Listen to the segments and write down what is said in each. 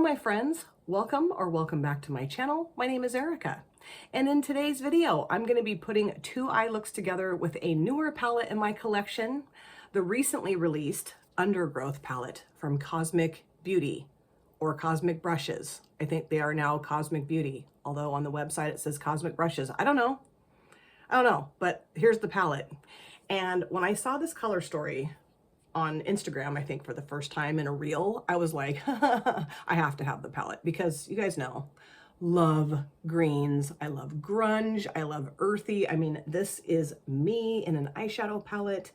my friends, welcome back to my channel. My name is Erica, and in today's video I'm going to be putting two eye looks together with a newer palette in my collection, the recently released Undergrowth palette from Cosmic Beauty, or Cosmic Brushes. I think they are now Cosmic Beauty, although on the website it says Cosmic Brushes. I don't know, but here's the palette. And when I saw this color story on Instagram, I think for the first time in a reel, I was like, I have to have the palette because you guys know, love greens. I love grunge. I love earthy. I mean, this is me in an eyeshadow palette,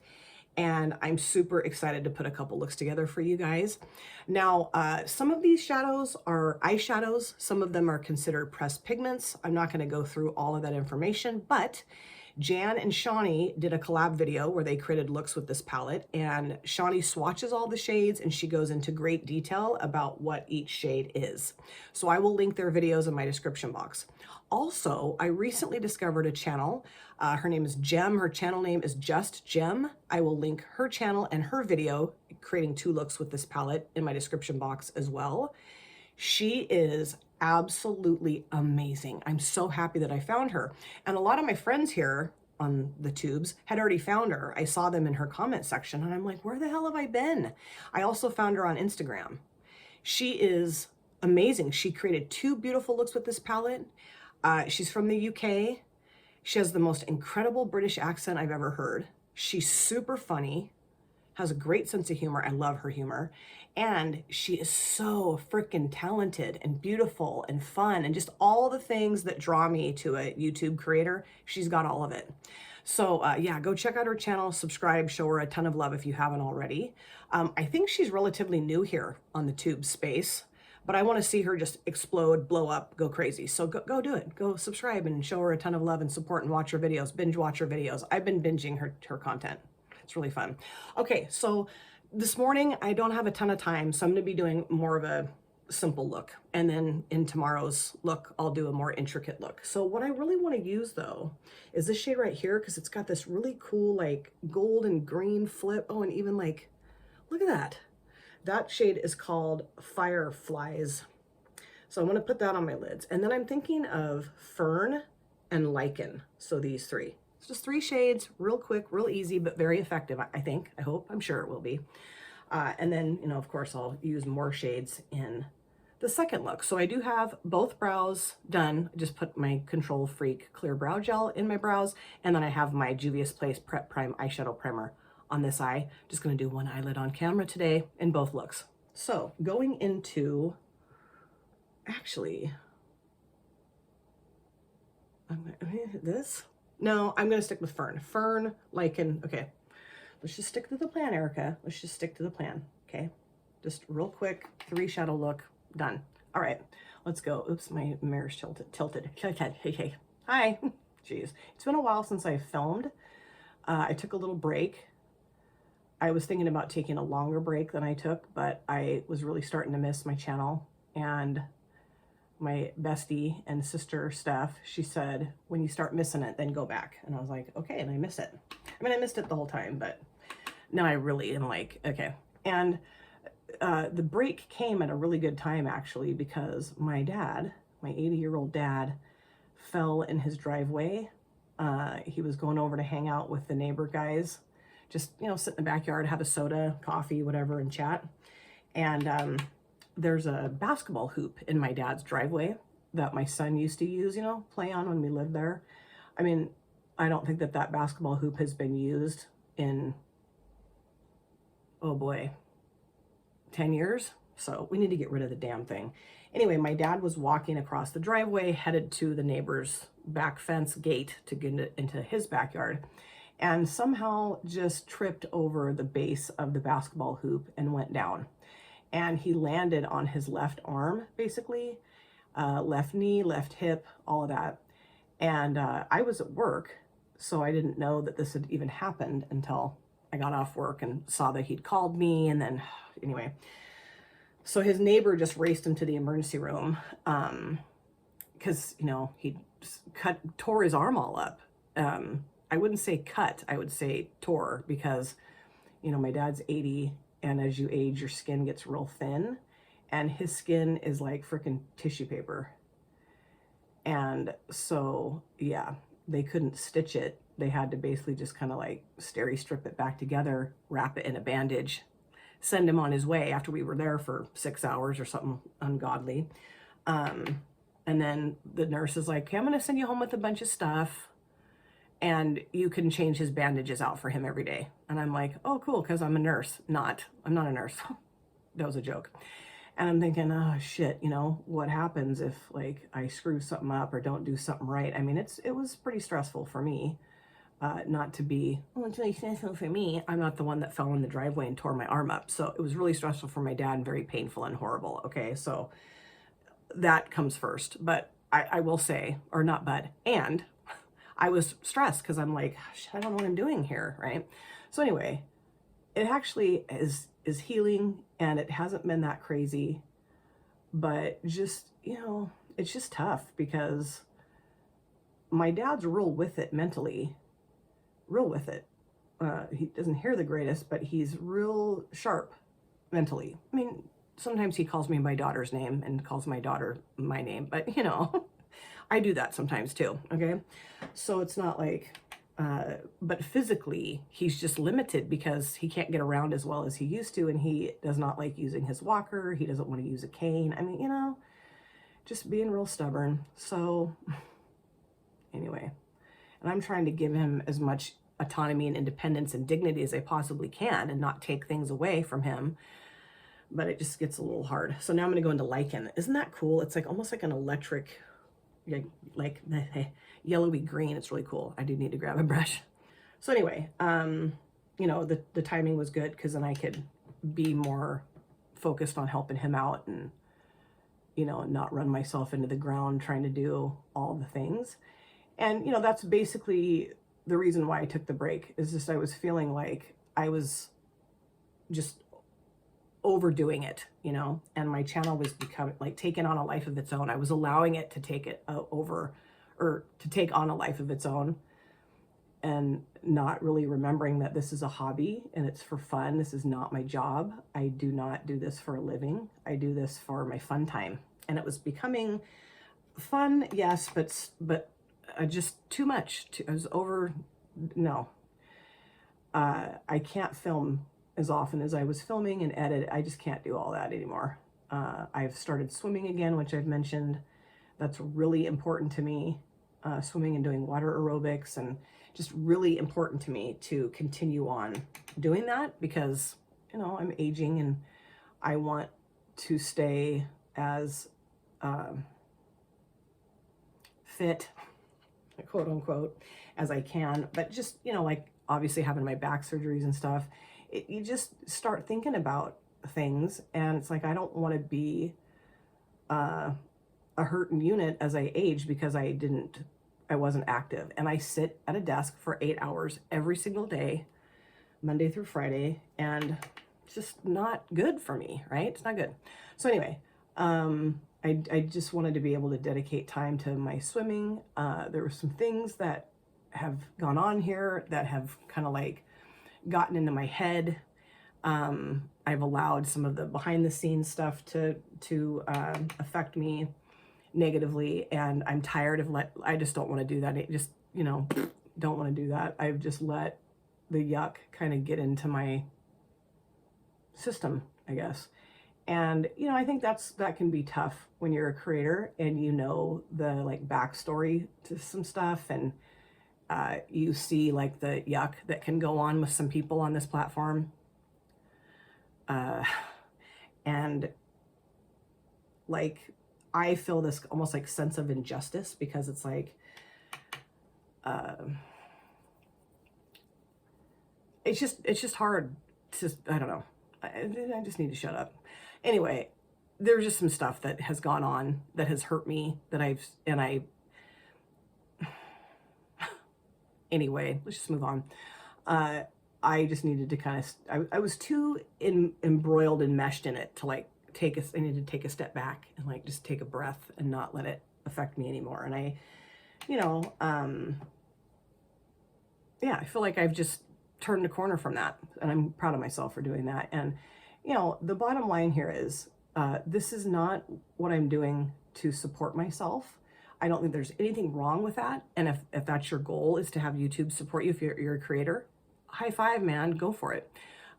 and I'm super excited to put a couple looks together for you guys. Now, some of these shadows are eyeshadows. Some of them are considered pressed pigments. I'm not going to go through all of that information, but Jan and Shani did a collab video where they created looks with this palette, and Shani swatches all the shades and she goes into great detail about what each shade is. So I will link their videos in my description box. Also, I recently discovered a channel. Her name is Gem. Her channel name is Just Gem. I will link her channel and her video creating two looks with this palette in my description box as well. She is absolutely amazing. I'm so happy that I found her. And a lot of my friends here on the tubes had already found her. I saw them in her comment section and I'm like, where the hell have I been? I also found her on Instagram. She is amazing. She created two beautiful looks with this palette. She's from the UK. She has the most incredible British accent I've ever heard. She's super funny, has a great sense of humor. I love her humor. And she is so freaking talented and beautiful and fun and just all the things that draw me to a YouTube creator. She's got all of it. So yeah, go check out her channel, subscribe, show her a ton of love if you haven't already. I think she's relatively new here on the tube space, but I want to see her just explode, blow up, go crazy. So go do it. Go subscribe and show her a ton of love and support and watch her videos, binge watch her videos. I've been binging her content. It's really fun. Okay, so this morning I don't have a ton of time, so I'm going to be doing more of a simple look, and then in tomorrow's look I'll do a more intricate look. So what I really want to use though is this shade right here, because it's got this really cool like gold and green flip. Oh, and even like, look at that. That shade is called Fireflies. So I'm going to put that on my lids, and then I'm thinking of Fern and Lichen. So these three. It's just three shades, real quick, real easy, but very effective, I think, I hope, I'm sure it will be. And then, you know, of course, I'll use more shades in the second look. So I do have both brows done. I just put my Control Freak Clear Brow Gel in my brows, and then I have my Juvia's Place Prep Prime Eyeshadow Primer on this eye. Just gonna do one eyelid on camera today in both looks. So going into, actually, this? No, I'm going to stick with Fern. Fern, Lichen. Okay, let's just stick to the plan, Erica. Let's just stick to the plan, okay? Just real quick, three shadow look, done. All right, let's go. Oops, my mirror's tilted. Hey. Hi. Jeez. It's been a while since I filmed. I took a little break. I was thinking about taking a longer break than I took, but I was really starting to miss my channel, and my bestie and sister Steph, she said, when you start missing it, then go back. And I was like, okay, and I miss it. I mean, I missed it the whole time, but now I really am like, okay. And the break came at a really good time, actually, because my dad, my 80-year-old dad, fell in his driveway. He was going over to hang out with the neighbor guys, just, you know, sit in the backyard, have a soda, coffee, whatever, and chat. And there's a basketball hoop in my dad's driveway that my son used to use, you know, play on when we lived there. I mean, I don't think that basketball hoop has been used in, oh boy, 10 years. So we need to get rid of the damn thing. Anyway, my dad was walking across the driveway, headed to the neighbor's back fence gate to get into his backyard, and somehow just tripped over the base of the basketball hoop and went down. And he landed on his left arm, basically, left knee, left hip, all of that. And I was at work, so I didn't know that this had even happened until I got off work and saw that he'd called me. And then, anyway, so his neighbor just raced into the emergency room because, you know, he tore his arm all up. I wouldn't say cut, I would say tore, because, you know, my dad's 80, and as you age, your skin gets real thin. and his skin is like freaking tissue paper. And so, yeah, they couldn't stitch it. They had to basically just kind of like steri strip it back together, wrap it in a bandage, send him on his way after we were there for 6 hours or something ungodly. And then the nurse is like, okay, I'm going to send you home with a bunch of stuff, and you can change his bandages out for him every day. And I'm like, oh, cool, because I'm a nurse. I'm not a nurse. That was a joke. And I'm thinking, oh shit, you know, what happens if like I screw something up or don't do something right? I mean, it was pretty stressful for me, not to be, oh, it's really stressful for me. I'm not the one that fell in the driveway and tore my arm up. So it was really stressful for my dad and very painful and horrible. Okay, so that comes first. But I will say, or not but, and I was stressed because I'm like, shit, I don't know what I'm doing here, right? So anyway, it actually is healing, and it hasn't been that crazy, but just, you know, it's just tough because my dad's real with it mentally, real with it. He doesn't hear the greatest, but he's real sharp mentally. I mean, sometimes he calls me my daughter's name and calls my daughter my name, but you know, I do that sometimes too, okay? So it's not like, but physically, he's just limited because he can't get around as well as he used to, and he does not like using his walker. He doesn't want to use a cane. I mean, you know, just being real stubborn. So anyway, and I'm trying to give him as much autonomy and independence and dignity as I possibly can and not take things away from him, but it just gets a little hard. So now I'm going to go into lichen. Isn't that cool? It's like almost like an electric, like yellowy green. It's really cool. I do need to grab a brush. So anyway, you know, the timing was good because then I could be more focused on helping him out and, you know, not run myself into the ground trying to do all the things. And, you know, that's basically the reason why I took the break, is just I was feeling like I was just overdoing it, you know, and my channel was becoming like taking on a life of its own. I was allowing it to take it over, or to take on a life of its own, and not really remembering that this is a hobby and it's for fun. This is not my job. I do not do this for a living. I do this for my fun time. And it was becoming fun, yes, but just too much. I was over, no. I can't film as often as I was filming and edit. I just can't do all that anymore. I've started swimming again, which I've mentioned. That's really important to me. Swimming and doing water aerobics, and just really important to me to continue on doing that because, you know, I'm aging and I want to stay as fit, quote unquote, as I can. But just, you know, like obviously having my back surgeries and stuff, you just start thinking about things, and it's like I don't want to be a hurting unit as I age because I wasn't active. And I sit at a desk for 8 hours every single day, Monday through Friday, and it's just not good for me, right? It's not good. So anyway, I just wanted to be able to dedicate time to my swimming. There were some things that have gone on here that have kind of like gotten into my head. I've allowed some of the behind the scenes stuff to affect me negatively, and I'm tired of I just don't want to do that. It just, you know, don't want to do that. I've just let the yuck kind of get into my system, I guess. And, you know, I think that can be tough when you're a creator and you know the like backstory to some stuff, and you see like the yuck that can go on with some people on this platform. And like, I feel this almost like sense of injustice because it's like, it's just hard to, I don't know. I just need to shut up. Anyway, there's just some stuff that has gone on that has hurt me anyway, let's just move on. I just needed to kind of, I was too embroiled and meshed in it to like I needed to take a step back and like just take a breath and not let it affect me anymore. And I, you know, yeah, I feel like I've just turned a corner from that, and I'm proud of myself for doing that. And, you know, the bottom line here is This is not what I'm doing to support myself. I don't think there's anything wrong with that. And if that's your goal, is to have YouTube support you, if you're a creator, high five, man, go for it.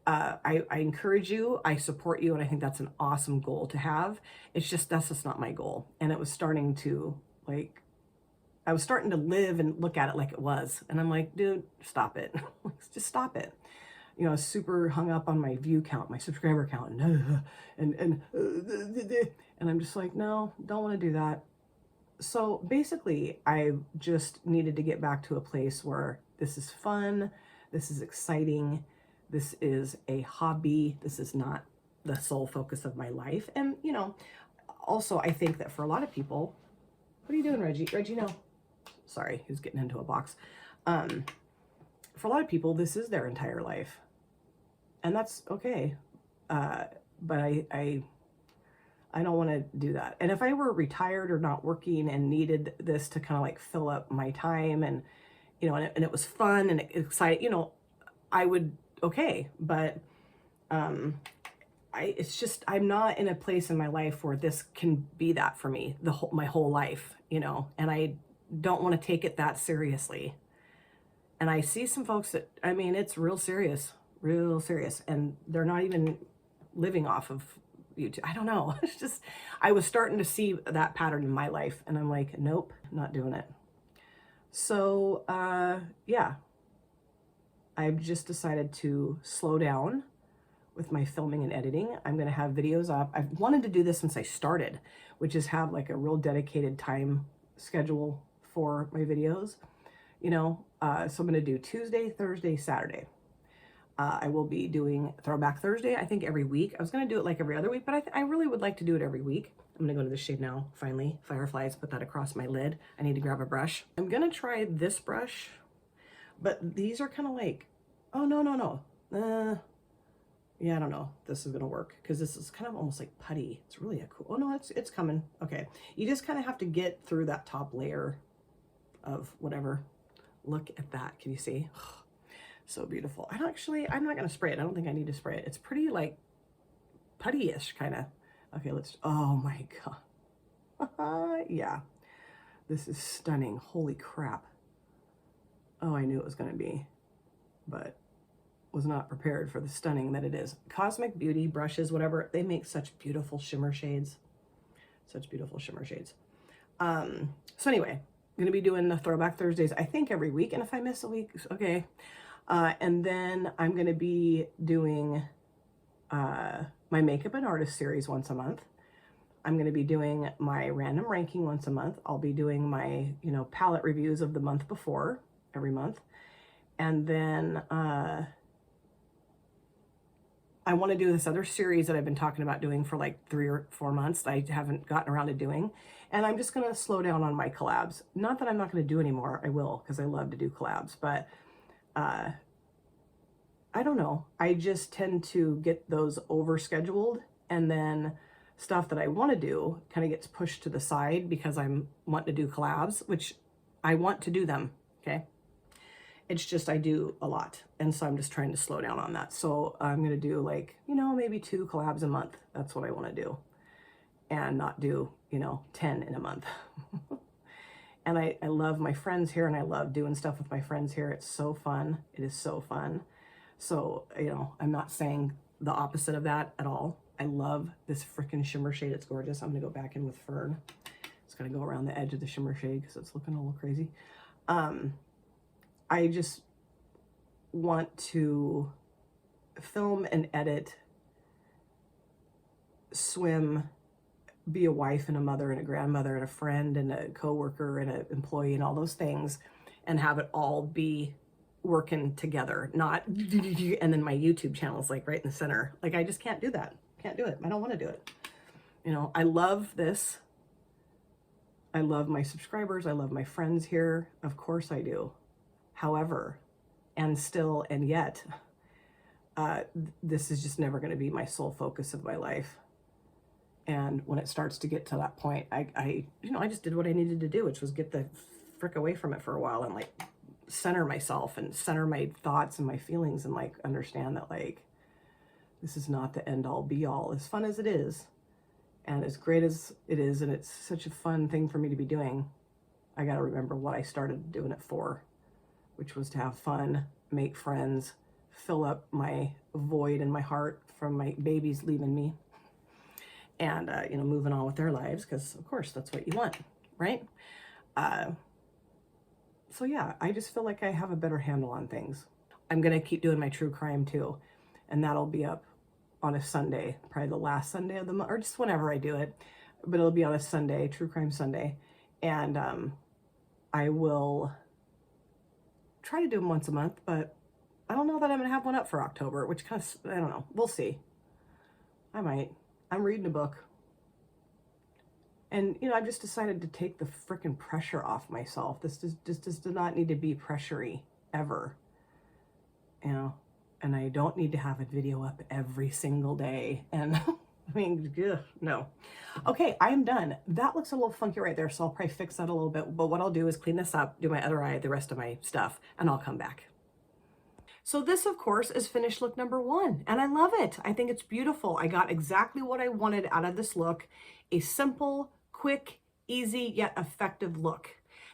I encourage you, I support you, and I think that's an awesome goal to have. It's just, that's just not my goal. And it was starting to, like, I was starting to live and look at it like it was. And I'm like, dude, stop it. Just stop it. You know, I was super hung up on my view count, my subscriber count, and I'm just like, no, don't want to do that. So basically, I just needed to get back to a place where this is fun, this is exciting, this is a hobby, this is not the sole focus of my life. And, you know, also I think that for a lot of people, what are you doing, Reggie? Reggie, no. Sorry, he's getting into a box. For a lot of people, this is their entire life. And that's okay. But I don't want to do that. And if I were retired or not working and needed this to kind of like fill up my time, and, you know, and it was fun and exciting, you know, I would, okay. But it's just, I'm not in a place in my life where this can be that for me, my whole life, you know, and I don't want to take it that seriously. And I see some folks that, I mean, it's real serious, and they're not even living off of YouTube. I don't know. It's just, I was starting to see that pattern in my life, and I'm like, nope, not doing it. So, yeah, I've just decided to slow down with my filming and editing. I'm going to have videos up. I've wanted to do this since I started, which is have like a real dedicated time schedule for my videos, you know. So I'm going to do Tuesday, Thursday, Saturday. I will be doing Throwback Thursday, I think, every week. I was going to do it like every other week, but I really would like to do it every week. I'm going to go to the shade now, finally. Fireflies, put that across my lid. I need to grab a brush. I'm going to try this brush, but these are kind of like, oh, no. Yeah, I don't know if this is going to work, because this is kind of almost like putty. It's really a cool, oh no, it's coming. Okay, you just kind of have to get through that top layer of whatever. Look at that. Can you see? So beautiful. I'm not going to spray it. I don't think I need to spray it. It's pretty like putty-ish kind of. Okay, let's, oh my God. Yeah, this is stunning. Holy crap. Oh, I knew it was going to be, but was not prepared for the stunning that it is. Cosmic Beauty brushes, whatever, they make such beautiful shimmer shades. Such beautiful shimmer shades. So anyway, I'm going to be doing the Throwback Thursdays, I think, every week. And if I miss a week, okay. And then I'm going to be doing my Makeup and Artist series once a month. I'm going to be doing my random ranking once a month. I'll be doing my, you know, palette reviews of the month before every month. And then I want to do this other series that I've been talking about doing for like 3 or 4 months that I haven't gotten around to doing. And I'm just going to slow down on my collabs. Not that I'm not going to do anymore. I will, because I love to do collabs. But I don't know. I just tend to get those overscheduled, and then stuff that I want to do kind of gets pushed to the side because I'm wanting to do collabs, which I want to do them. Okay. It's just, I do a lot. And so I'm just trying to slow down on that. So I'm going to do like, you know, maybe 2 collabs a month. That's what I want to do. And not do, you know, 10 in a month. And I love my friends here, and I love doing stuff with my friends here. It's so fun. It is so fun. So, you know, I'm not saying the opposite of that at all. I love this freaking shimmer shade. It's gorgeous. I'm going to go back in with Fern. It's going to go around the edge of the shimmer shade because it's looking a little crazy. I just want to film and edit, swim, be a wife and a mother and a grandmother and a friend and a coworker and an employee and all those things, and have it all be working together, not and then my YouTube channel is like right in the center. Like, I just can't do that. Can't do it. I don't want to do it. You know, I love this. I love my subscribers. I love my friends here. Of course I do. However, and still, and yet, this is just never going to be my sole focus of my life. And when it starts to get to that point, I just did what I needed to do, which was get the frick away from it for a while and like center myself and center my thoughts and my feelings, and like understand that like this is not the end all be all. As fun as it is, And as great as it is, and it's such a fun thing for me to be doing, I got to remember what I started doing it for, which was to have fun, make friends, fill up my void in my heart from my babies leaving me, and, you know, moving on with their lives, because of course that's what you want, right? So yeah, I just feel like I have a better handle on things. I'm going to keep doing my true crime too, and that'll be up on a Sunday, probably the last Sunday of the month, or just whenever I do it, but it'll be on a Sunday, True Crime Sunday, and I will try to do them once a month, but I don't know that I'm going to have one up for October, which kind of, I don't know, we'll see. I might. I'm reading a book. And, you know, I've just decided to take the frickin' pressure off myself. This does not need to be pressury ever, you know, and I don't need to have a video up every single day. And I mean, ugh, no. Okay, I'm done. That looks a little funky right there, so I'll probably fix that a little bit. But what I'll do is clean this up, do my other eye, the rest of my stuff, and I'll come back. So this, of course, is finished look number 1, and I love it. I think it's beautiful. I got exactly what I wanted out of this look, a simple, quick, easy, yet effective look.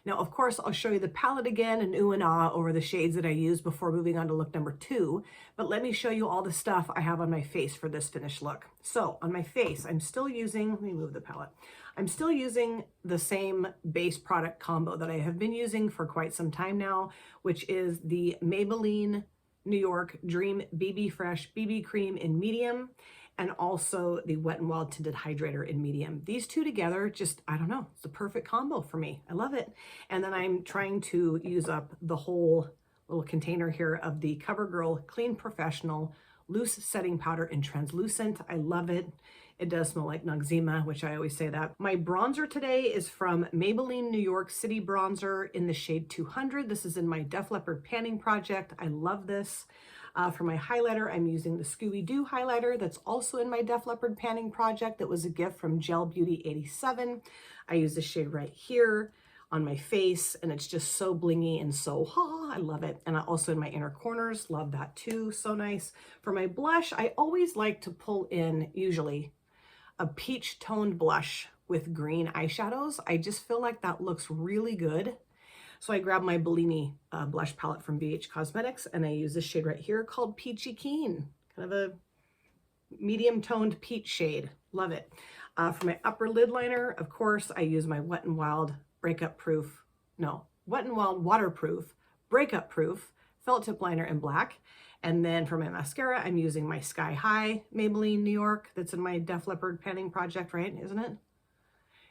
Now, of course, I'll show you the palette again and ooh and ah over the shades that I used before moving on to look number 2, but let me show you all the stuff I have on my face for this finished look. So on my face, I'm still using, let me move the palette. I'm still using the same base product combo that I have been using for quite some time now, which is the Maybelline New York Dream BB Fresh BB Cream in medium, and also the Wet n Wild Tinted Hydrator in medium. These two together, just, I don't know, it's the perfect combo for me. I love it. And then I'm trying to use up the whole little container here of the CoverGirl Clean Professional Loose Setting Powder in Translucent. I love it. It does smell like Noxzema, which I always say that. My bronzer today is from Maybelline New York City Bronzer in the shade 200. This is in my Def Leppard Panning Project. I love this. For my highlighter, I'm using the Scooby-Doo highlighter that's also in my Def Leppard Panning Project. That was a gift from Gel Beauty 87. I use this shade right here on my face, and it's just so blingy and so, I love it. And I also in my inner corners, love that too, so nice. For my blush, I always like to pull in, usually, a peach toned blush with green eyeshadows. I just feel like that looks really good. So I grabbed my Bellini blush palette from BH Cosmetics, and I use this shade right here called Peachy Keen, kind of a medium toned peach shade. Love it. For my upper lid liner, of course, I use my Wet n Wild Wet n Wild Waterproof Breakup Proof Felt Tip Liner in black. And then for my mascara, I'm using my Sky High Maybelline New York. That's in my Def Leppard Panning Project, right? Isn't it?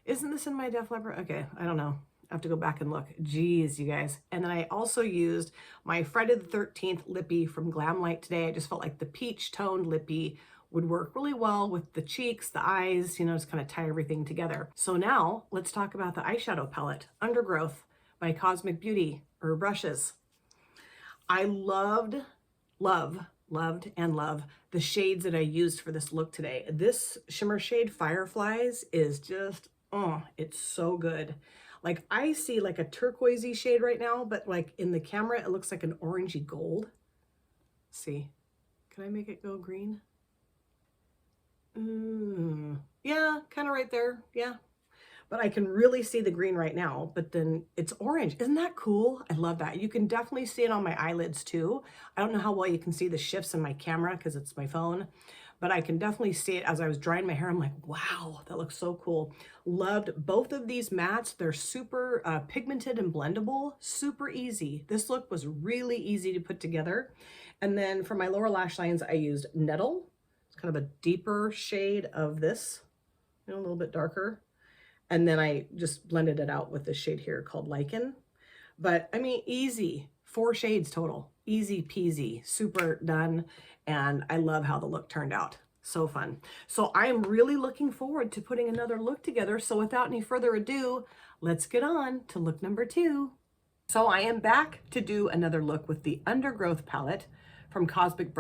Isn't this in my Def Leppard? Okay, I don't know. I have to go back and look. Jeez, you guys. And then I also used my Friday the 13th lippy from Glamlight today. I just felt like the peach toned lippy would work really well with the cheeks, the eyes, you know, just kind of tie everything together. So now let's talk about the eyeshadow palette, Undergrowth by Cosmic Beauty Brushes. I loved the shades that I used for this look today. This shimmer shade Fireflies is just, oh, it's so good. Like I see like a turquoisey shade right now, but like in the camera, it looks like an orangey gold. Let's see, can I make it go green? Yeah, kind of right there. Yeah. But I can really see the green right now, but then it's orange. Isn't that cool? I love that. You can definitely see it on my eyelids too. I don't know how well you can see the shifts in my camera because it's my phone, but I can definitely see it as I was drying my hair. I'm like, wow, that looks so cool. Loved both of these mattes. They're super pigmented and blendable, super easy. This look was really easy to put together. And then for my lower lash lines, I used Nettle. It's kind of a deeper shade of this, you know, a little bit darker. And then I just blended it out with this shade here called Lichen. But I mean, easy, 4 shades total, easy peasy, super done. And I love how the look turned out. So fun. So I am really looking forward to putting another look together. So without any further ado, let's get on to look number 2. So I am back to do another look with the Undergrowth palette from Cosmic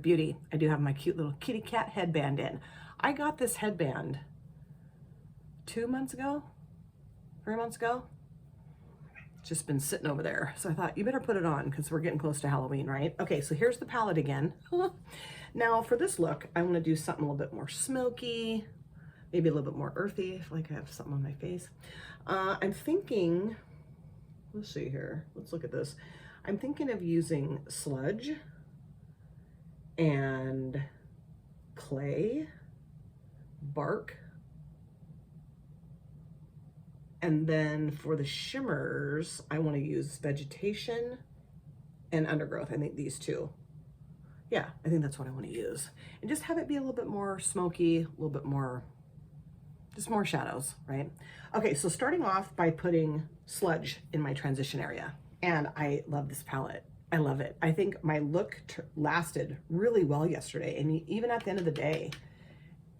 Beauty. I do have my cute little kitty cat headband in. I got this headband 2 months ago, 3 months ago. It's just been sitting over there. So I thought you better put it on because we're getting close to Halloween, right? Okay, so here's the palette again. Now for this look, I want to do something a little bit more smoky, maybe a little bit more earthy. I feel like I have something on my face. I'm thinking, let's see here. Let's look at this. I'm thinking of using sludge and clay, bark, and then for the shimmers, I want to use vegetation and undergrowth. I think these two. Yeah, I think that's what I want to use. And just have it be a little bit more smoky, a little bit more, just more shadows, right? Okay, so starting off by putting sludge in my transition area. And I love this palette. I love it. I think my look lasted really well yesterday. And even at the end of the day,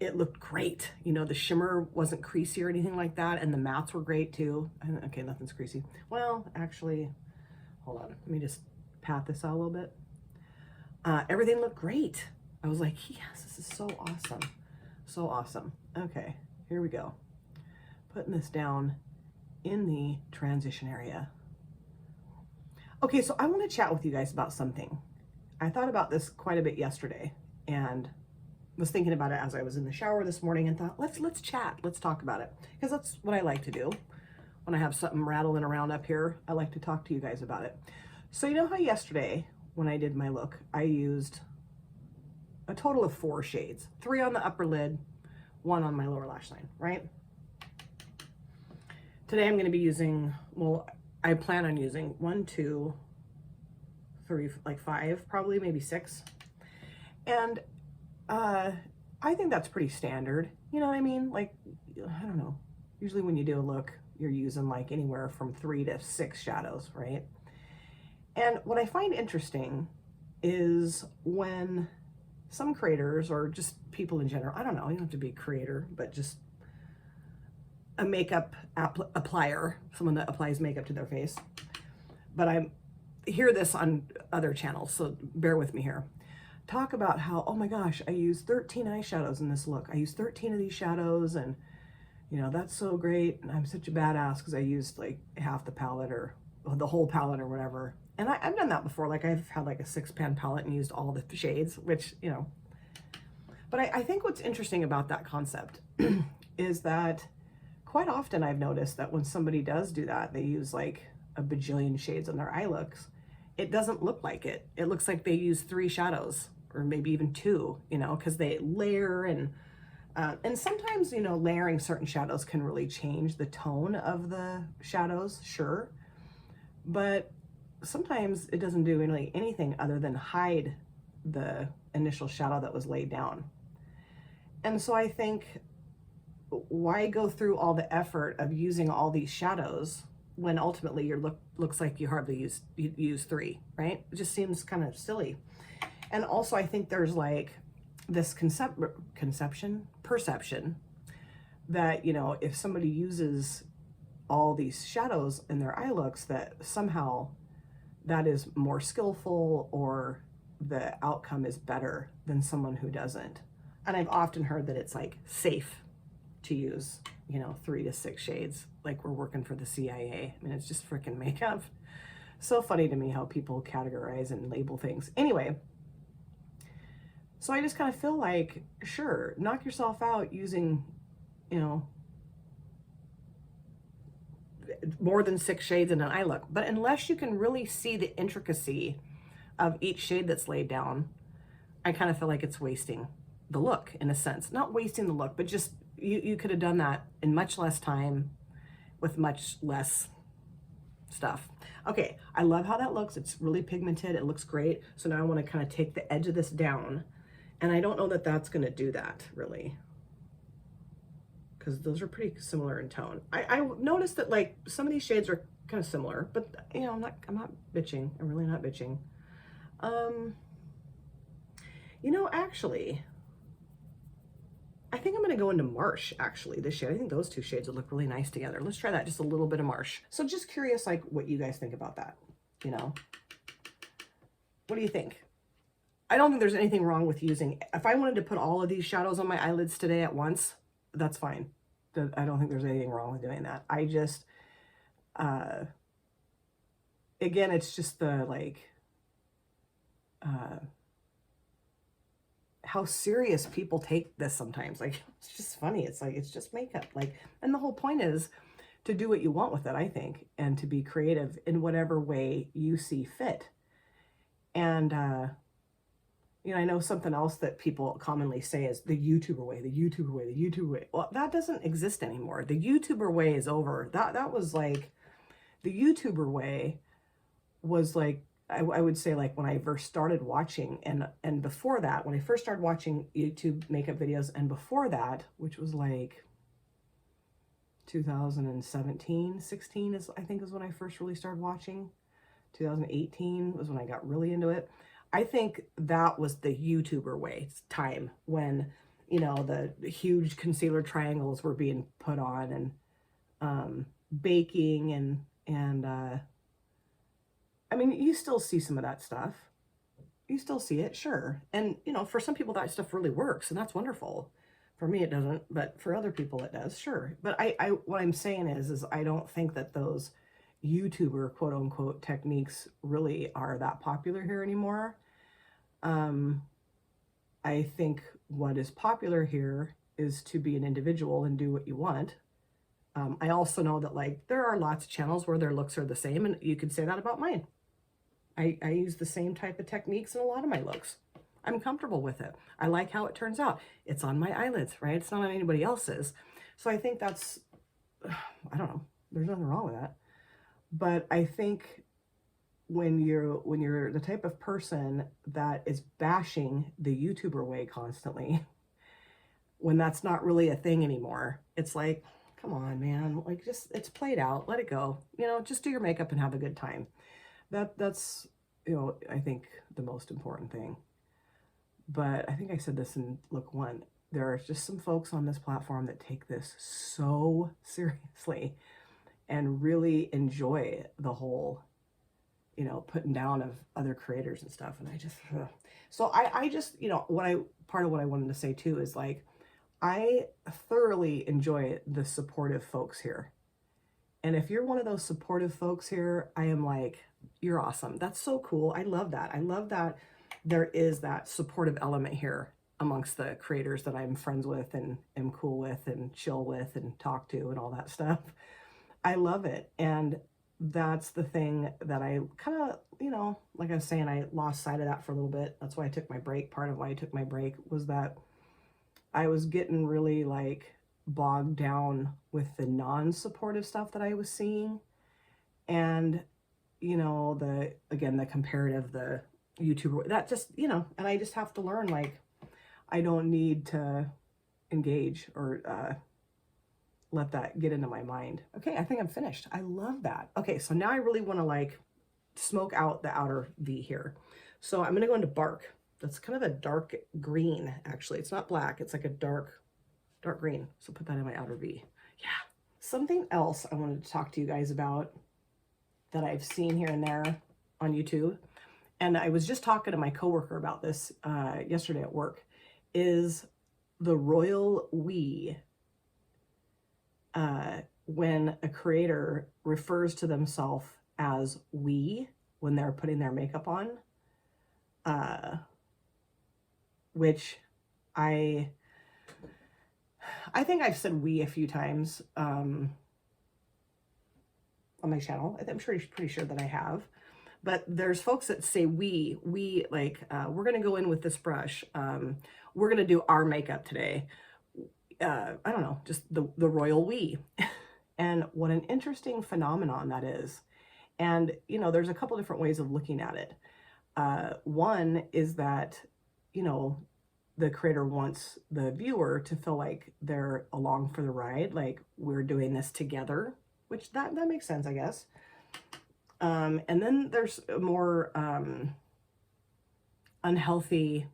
it looked great. You know, the shimmer wasn't creasy or anything like that. And the mattes were great too. Okay, nothing's creasy. Well, actually, hold on. Let me just pat this out a little bit. Everything looked great. I was like, yes, this is so awesome. So awesome. Okay, here we go. Putting this down in the transition area. Okay, so I want to chat with you guys about something. I thought about this quite a bit yesterday and was thinking about it as I was in the shower this morning and thought, let's chat, let's talk about it. Because that's what I like to do. When I have something rattling around up here, I like to talk to you guys about it. So you know how yesterday, when I did my look, I used a total of 4 shades, 3 on the upper lid, 1 on my lower lash line, right? Today I'm going to be using, well, I plan on using 1, 2, 3, like 5, probably maybe 6. And I think that's pretty standard. You know what I mean? Like, I don't know. Usually when you do a look, you're using like anywhere from 3 to 6 shadows, right? And what I find interesting is when some creators or just people in general, I don't know, you don't have to be a creator, but just a makeup applier, someone that applies makeup to their face. But I hear this on other channels, so bear with me here. Talk about how, oh my gosh, I used 13 eyeshadows in this look. I used 13 of these shadows and, you know, that's so great. And I'm such a badass because I used like half the palette or the whole palette or whatever. And I've done that before. Like I've had like a 6-pan palette and used all the shades, which, you know. But I think what's interesting about that concept is that quite often I've noticed that when somebody does do that, they use like a bajillion shades on their eye looks. It doesn't look like it. It looks like they use 3 shadows or maybe even 2, you know, because they layer and sometimes, you know, layering certain shadows can really change the tone of the shadows, sure. But sometimes it doesn't do really anything other than hide the initial shadow that was laid down. And so I think, why go through all the effort of using all these shadows when ultimately your look looks like you hardly use 3, right? It just seems kind of silly. And also I think there's like this perception that, you know, if somebody uses all these shadows in their eye looks, that somehow that is more skillful or the outcome is better than someone who doesn't. And I've often heard that it's like safe to use, you know, 3 to 6 shades, like we're working for the CIA. I mean, it's just freaking makeup. So funny to me how people categorize and label things. Anyway, so I just kind of feel like, sure, knock yourself out using, you know, more than 6 shades in an eye look. But unless you can really see the intricacy of each shade that's laid down, I kind of feel like it's wasting the look in a sense. Not wasting the look, but just you could have done that in much less time with much less stuff. Okay, I love how that looks. It's really pigmented. It looks great. So now I want to kind of take the edge of this down. And I don't know that that's going to do that really, because those are pretty similar in tone. I noticed that like some of these shades are kind of similar, but you know, I'm not bitching. I'm really not bitching. You know, actually, I think I'm going to go into Marsh, actually, this shade. I think those 2 shades would look really nice together. Let's try that, just a little bit of Marsh. So just curious, like, what you guys think about that, you know? What do you think? I don't think there's anything wrong with using, if I wanted to put all of these shadows on my eyelids today at once, that's fine. I don't think there's anything wrong with doing that. I just, again, it's just the, like, how serious people take this sometimes. Like, it's just funny. It's like, it's just makeup. Like, and the whole point is to do what you want with it, I think, and to be creative in whatever way you see fit. And, I know something else that people commonly say is the YouTuber way, the YouTuber way, the YouTuber way. Well, that doesn't exist anymore. The YouTuber way is over. That was like, the YouTuber way was like, I would say, like, when I first started watching, and before that, when I first started watching YouTube makeup videos, and before that, which was like 2017, 16 is, I think, is when I first really started watching. 2018 was when I got really into it. I think that was the YouTuber way time, when, the huge concealer triangles were being put on, and baking, and I mean, you still see some of that stuff. You still see it, sure. And, for some people that stuff really works, and that's wonderful. For me, it doesn't, but for other people it does, sure. But what I'm saying is I don't think that those YouTuber quote unquote techniques really are that popular here anymore. I think what is popular here is to be an individual and do what you want. I also know that, like, there are lots of channels where their looks are the same, and you could say that about mine. I use the same type of techniques in a lot of my looks. I'm comfortable with it. I like how it turns out. It's on my eyelids, right? It's not on anybody else's. So I think that's, I don't know, there's nothing wrong with that. But I think when you're the type of person that is bashing the YouTuber way constantly, when that's not really a thing anymore, it's like, come on, man, like, just, it's played out, let it go. Just do your makeup and have a good time. That's, I think the most important thing. But I think I said this in look one. There are just some folks on this platform that take this so seriously and really enjoy the whole, putting down of other creators and stuff. And I just, so I just, part of what I wanted to say too is, like, I thoroughly enjoy the supportive folks here. And if you're one of those supportive folks here, I am like, you're awesome. That's so cool. I love that. I love that there is that supportive element here amongst the creators that I'm friends with and am cool with and chill with and talk to and all that stuff. I love it. And that's the thing that I kind of, like I was saying, I lost sight of that for a little bit. That's why I took my break. Part of why I took my break was that I was getting really, like, bogged down with the non-supportive stuff that I was seeing. And, the comparative, the YouTuber, that just, and I just have to learn, like, I don't need to engage or let that get into my mind. Okay, I think I'm finished. I love that. Okay, so now I really want to, like, smoke out the outer V here. So I'm going to go into Bark. That's kind of a dark green, actually. It's not black. It's like a dark green. So put that in my outer V. Yeah. Something else I wanted to talk to you guys about that I've seen here and there on YouTube, and I was just talking to my coworker about this yesterday at work, is the royal we. When a creator refers to themselves as we when they're putting their makeup on, which I think I've said we a few times on my channel. I'm pretty sure that I have. But there's folks that say we like, we're going to go in with this brush. We're going to do our makeup today. I don't know, just the royal we. And what an interesting phenomenon that is. And, there's a couple different ways of looking at it. One is that, the creator wants the viewer to feel like they're along for the ride, like we're doing this together, which that makes sense, I guess. And then there's a more unhealthy,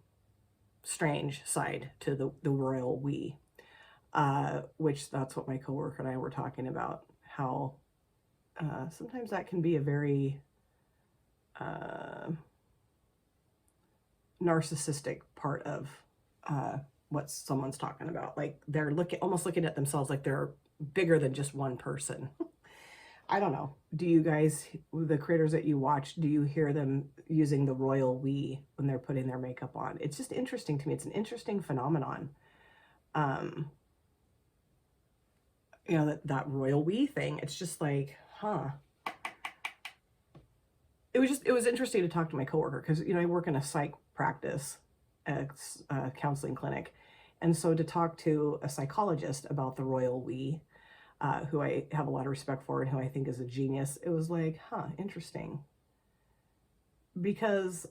strange side to the royal we, which that's what my coworker and I were talking about, how sometimes that can be a very narcissistic part of what someone's talking about. Like, they're almost looking at themselves like they're bigger than just one person. I don't know. Do you guys, the creators that you watch, do you hear them using the royal we when they're putting their makeup on? It's just interesting to me. It's an interesting phenomenon. Um, you know, that royal we thing. It's just like, huh. It was interesting to talk to my coworker because, you know, I work in a psych practice, a counseling clinic. And so to talk to a psychologist about the royal we, who I have a lot of respect for and who I think is a genius, it was like, huh, interesting. Because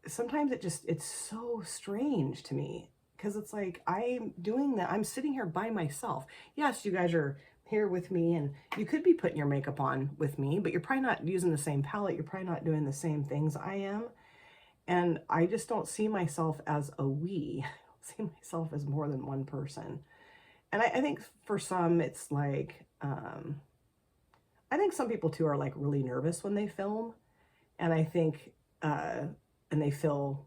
sometimes it's so strange to me because it's like I'm doing that. I'm sitting here by myself. Yes, you guys are here with me and you could be putting your makeup on with me, but you're probably not using the same palette. You're probably not doing the same things I am. And I just don't see myself as a we. I see myself as more than one person. And I think for some, it's like, I think some people too are like really nervous when they film. And I think, and they feel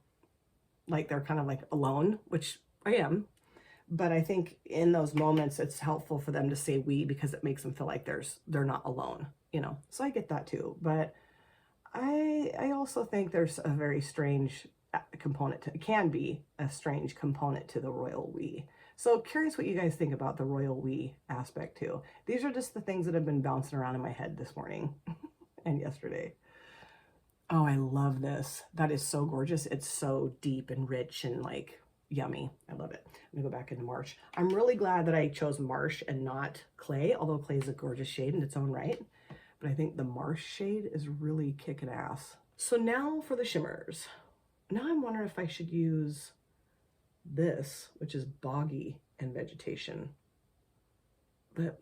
like they're kind of like alone, which I am. But I think in those moments, it's helpful for them to say we because it makes them feel like they're not alone, you know. So I get that too. But I also think there's a very strange component to, it can be a strange component to the royal we. So curious what you guys think about the royal we aspect too. These are just the things that have been bouncing around in my head this morning and yesterday. Oh, I love this. That is so gorgeous. It's so deep and rich and like yummy. I love it. I'm gonna go back into Marsh. I'm really glad that I chose Marsh and not Clay, although Clay is a gorgeous shade in its own right. But I think the Marsh shade is really kicking ass. So now for the shimmers. Now I'm wondering if I should use this, which is Boggy and Vegetation. But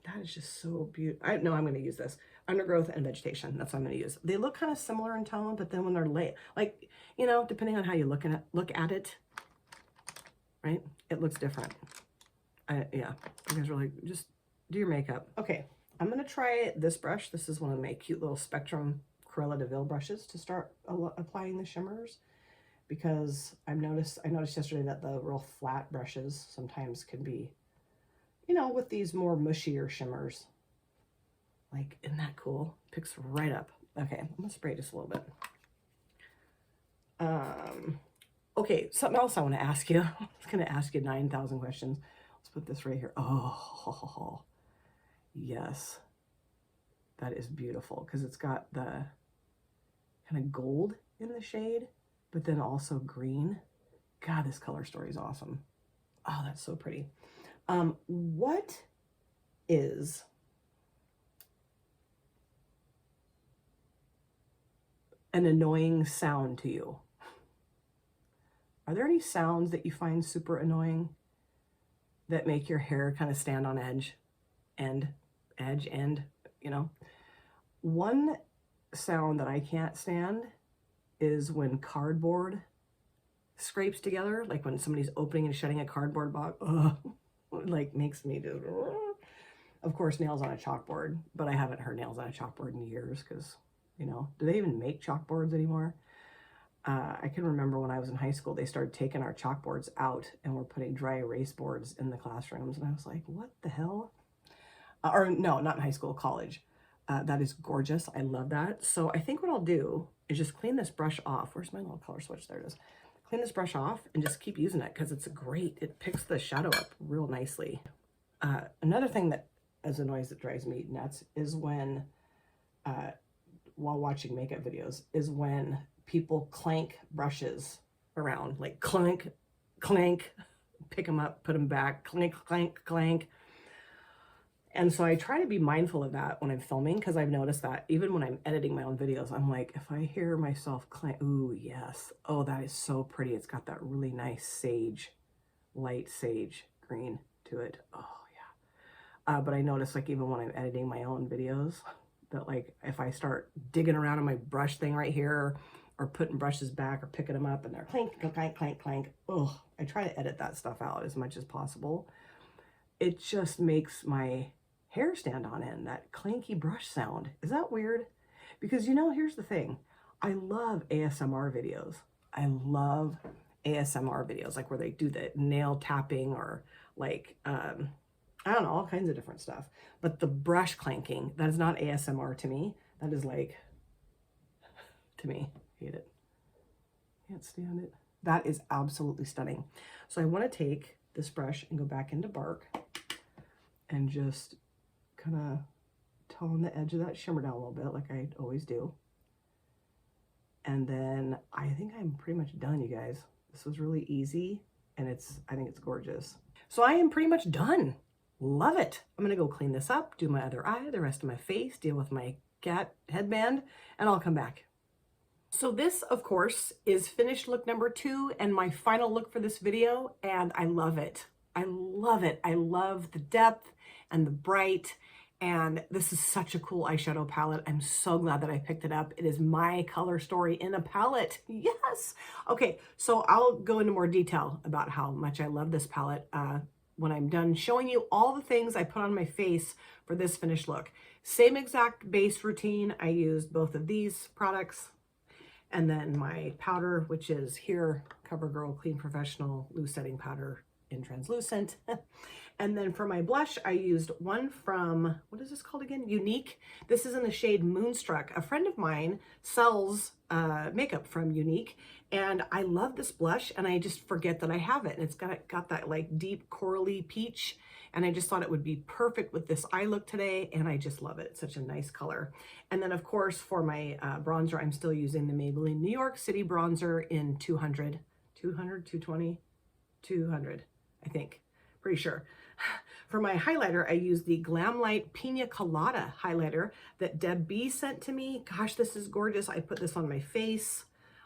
that is just so beautiful. No, I'm going to use this. Undergrowth and Vegetation. That's what I'm going to use. They look kind of similar in tone, but then when they're laid, like, you know, depending on how you look at it, right? It looks different. Yeah, you guys really just do your makeup. Okay, I'm going to try this brush. This is one of my cute little Spectrum Cruella de Vil brushes to start applying the shimmers, because I noticed yesterday that the real flat brushes sometimes can be, you know, with these more mushier shimmers. Like, isn't that cool? Picks right up. Okay, I'm gonna spray just a little bit. Okay, something else I want to ask you. I was gonna ask you 9,000 questions. Let's put this right here. Oh, yes. That is beautiful because it's got the kind of gold in the shade, but then also green. God, this color story is awesome. Oh, that's so pretty. What is an annoying sound to you? Are there any sounds that you find super annoying that make your hair kind of stand on edge, you know? One sound that I can't stand is when cardboard scrapes together, like when somebody's opening and shutting a cardboard box. It like makes me just, of course, nails on a chalkboard, but I haven't heard nails on a chalkboard in years because, you know, do they even make chalkboards anymore? I can remember when I was in high school, they started taking our chalkboards out and we're putting dry erase boards in the classrooms. And I was like, what the hell? Or no, not in high school, college. That is gorgeous. I love that. So I think what I'll do is just clean this brush off. Where's my little color switch? There it is. Clean this brush off and just keep using it because it's great. It picks the shadow up real nicely. Another thing that is a noise that drives me nuts is when, while watching makeup videos, is when people clank brushes around, like clank, clank, pick them up, put them back, clank, clank, clank. And so I try to be mindful of that when I'm filming, because I've noticed that even when I'm editing my own videos, I'm like, if I hear myself clank, ooh, yes. Oh, that is so pretty. It's got that really nice sage, light sage green to it. Oh, yeah. But I notice, like, even when I'm editing my own videos, that, like, if I start digging around on my brush thing right here, or putting brushes back, or picking them up, and they're clank, clank, clank, clank, oh, I try to edit that stuff out as much as possible. It just makes my hair stand on end, that clanky brush sound. Is that weird? Because, you know, here's the thing. I love ASMR videos. I love ASMR videos, like where they do the nail tapping, or like I don't know, all kinds of different stuff. But the brush clanking, that is not ASMR to me. That is like, to me, hate it. Can't stand it. That is absolutely stunning. So I want to take this brush and go back into Bark and just kind of tone the edge of that shimmer down a little bit like I always do. And then I think I'm pretty much done, you guys. This was really easy and I think it's gorgeous. So I am pretty much done. Love it. I'm gonna go clean this up, do my other eye, the rest of my face, deal with my cat headband, and I'll come back. So this, of course, is finished look number 2 and my final look for this video, and I love it. I love it. I love the depth and the bright, and this is such a cool eyeshadow palette. I'm so glad that I picked it up. It is my color story in a palette. Yes. Okay, so I'll go into more detail about how much I love this palette when I'm done showing you all the things I put on my face for this finished look. Same exact base routine. I used both of these products. And then my powder, which is here, CoverGirl Clean Professional Loose Setting Powder in Translucent. And then for my blush, I used one from, what is this called again? Unique. This is in the shade Moonstruck. A friend of mine sells makeup from Unique, and I love this blush, and I just forget that I have it. And it's got that like deep corally peach, and I just thought it would be perfect with this eye look today, and I just love it. It's such a nice color. And then of course for my bronzer, I'm still using the Maybelline New York City bronzer in 200, 220, 200, I think, pretty sure. For my highlighter, I used the Glam Light Pina Colada highlighter that Deb B sent to me. Gosh, this is gorgeous. I put this on my face,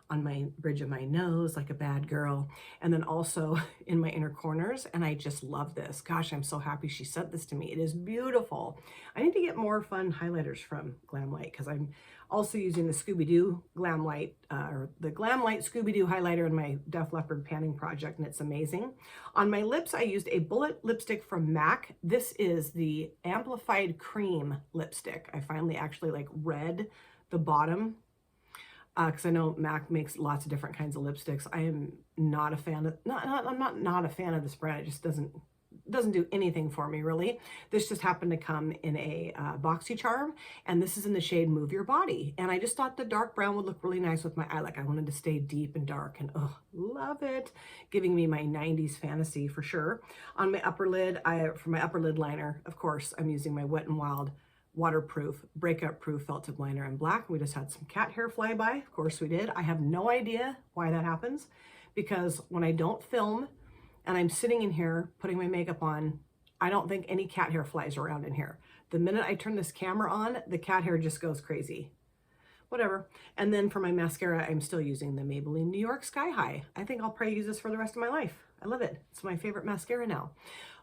on my bridge of my nose like a bad girl, and then also in my inner corners, and I just love this. Gosh, I'm so happy she sent this to me. It is beautiful. I need to get more fun highlighters from Glam Light because I'm also using the Scooby-Doo Glam Light, or the Glam Light Scooby-Doo highlighter in my Def Leppard panning project, and it's amazing. On my lips, I used a Bullet lipstick from MAC. This is the Amplified Cream lipstick. I finally actually like read the bottom because I know MAC makes lots of different kinds of lipsticks. I am not a fan of, I'm not a fan of this brand. It just doesn't do anything for me, really. This just happened to come in a BoxyCharm, and this is in the shade Move Your Body. And I just thought the dark brown would look really nice with my eye. Like I wanted to stay deep and dark, and oh, love it. Giving me my 90s fantasy for sure. On my upper lid, for my upper lid liner, of course, I'm using my Wet n Wild waterproof, breakup proof felt tip liner in black. We just had some cat hair fly by. Of course we did. I have no idea why that happens, because when I don't film and I'm sitting in here putting my makeup on, I don't think any cat hair flies around in here. The minute I turn this camera on, the cat hair just goes crazy. Whatever. And then for my mascara, I'm still using the Maybelline New York Sky High. I think I'll probably use this for the rest of my life. I love it. It's my favorite mascara now.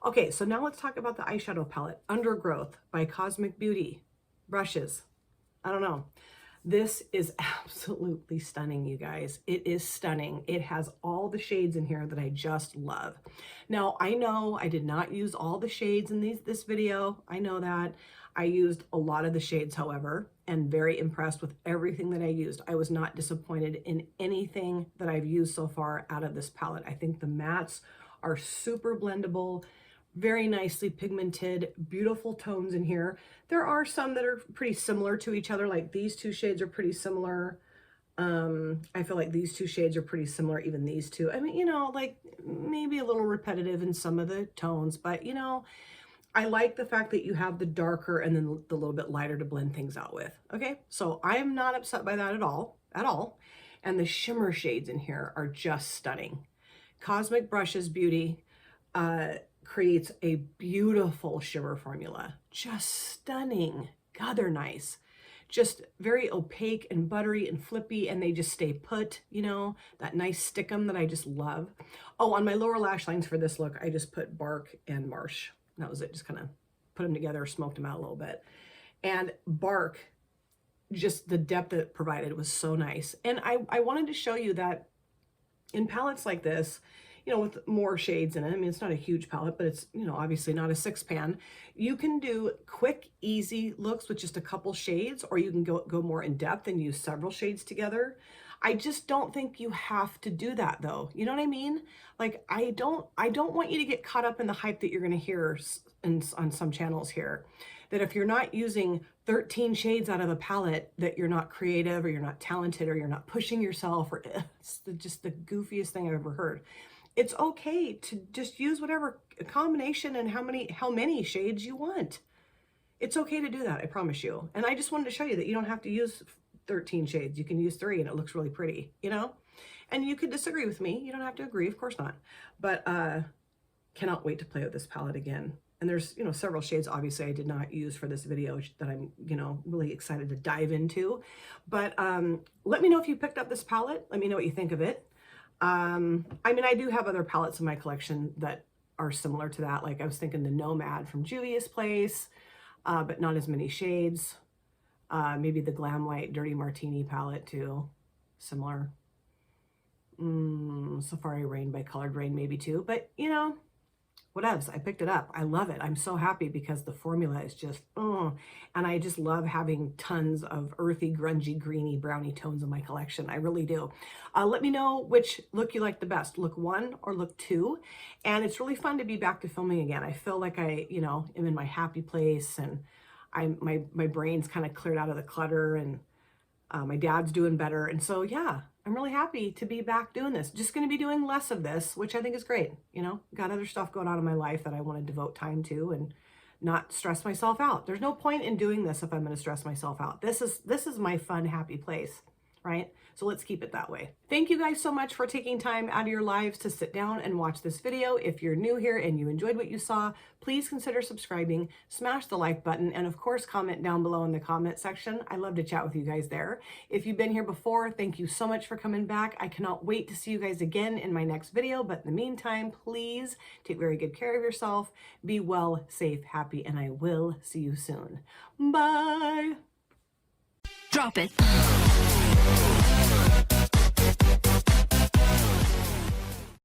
Okay, so now let's talk about the eyeshadow palette. Undergrowth by Cosmic Beauty. Brushes. I don't know. This is absolutely stunning, you guys. It is stunning. It has all the shades in here that I just love. Now, I know I did not use all the shades in this video. I know that. I used a lot of the shades, however, and very impressed with everything that I used. I was not disappointed in anything that I've used so far out of this palette. I think the mattes are super blendable, very nicely pigmented, beautiful tones in here. There are some that are pretty similar to each other, like these two shades are pretty similar. I feel like these two shades are pretty similar, even these two. I mean, you know, like maybe a little repetitive in some of the tones, but you know, I like the fact that you have the darker and then the little bit lighter to blend things out with. Okay, so I am not upset by that at all. And the shimmer shades in here are just stunning. Cosmic Brushes Beauty creates a beautiful shimmer formula. Just stunning. God, they're nice. Just very opaque and buttery and flippy, and they just stay put, you know, that nice stickum that I just love. Oh, on my lower lash lines for this look, I just put Bark and Marsh. That was it. Just kind of put them together, smoked them out a little bit. And Bark, just the depth it provided was so nice. And I wanted to show you that in palettes like this, you know, with more shades in it, I mean, it's not a huge palette, but it's, you know, obviously not a 6-pan. You can do quick, easy looks with just a couple shades, or you can go more in depth and use several shades together. I just don't think you have to do that though. You know what I mean? Like I don't want you to get caught up in the hype that you're going to hear on some channels here, that if you're not using 13 shades out of a palette, that you're not creative or you're not talented or you're not pushing yourself, or it's just the goofiest thing I've ever heard. It's okay to just use whatever combination and how many shades you want. It's okay to do that, I promise you. And I just wanted to show you that you don't have to use 13 shades. You can use 3 and it looks really pretty, you know? And you could disagree with me. You don't have to agree, of course not. But cannot wait to play with this palette again. And there's, you know, several shades obviously I did not use for this video that I'm, you know, really excited to dive into. But let me know if you picked up this palette. Let me know what you think of it. I mean, I do have other palettes in my collection that are similar to that. Like I was thinking the Nomad from Juvia's Place, but not as many shades. Maybe the Glam Light Dirty Martini palette too, similar. Safari Rain by Colored Rain maybe too, but you know, whatevs, I picked it up. I love it. I'm so happy because the formula is just, and I just love having tons of earthy, grungy, greeny, browny tones in my collection. I really do. Let me know which look you like the best, look 1 or look 2. And it's really fun to be back to filming again. I feel like I, you know, am in my happy place, and my brain's kind of cleared out of the clutter, and my dad's doing better. And so, yeah, I'm really happy to be back doing this. Just going to be doing less of this, which I think is great. You know, got other stuff going on in my life that I want to devote time to and not stress myself out. There's no point in doing this if I'm going to stress myself out. This is my fun, happy place, right? So let's keep it that way. Thank you guys so much for taking time out of your lives to sit down and watch this video. If you're new here and you enjoyed what you saw, please consider subscribing, smash the like button, and of course, comment down below in the comment section. I love to chat with you guys there. If you've been here before, thank you so much for coming back. I cannot wait to see you guys again in my next video. But in the meantime, please take very good care of yourself. Be well, safe, happy, and I will see you soon. Bye. Drop it.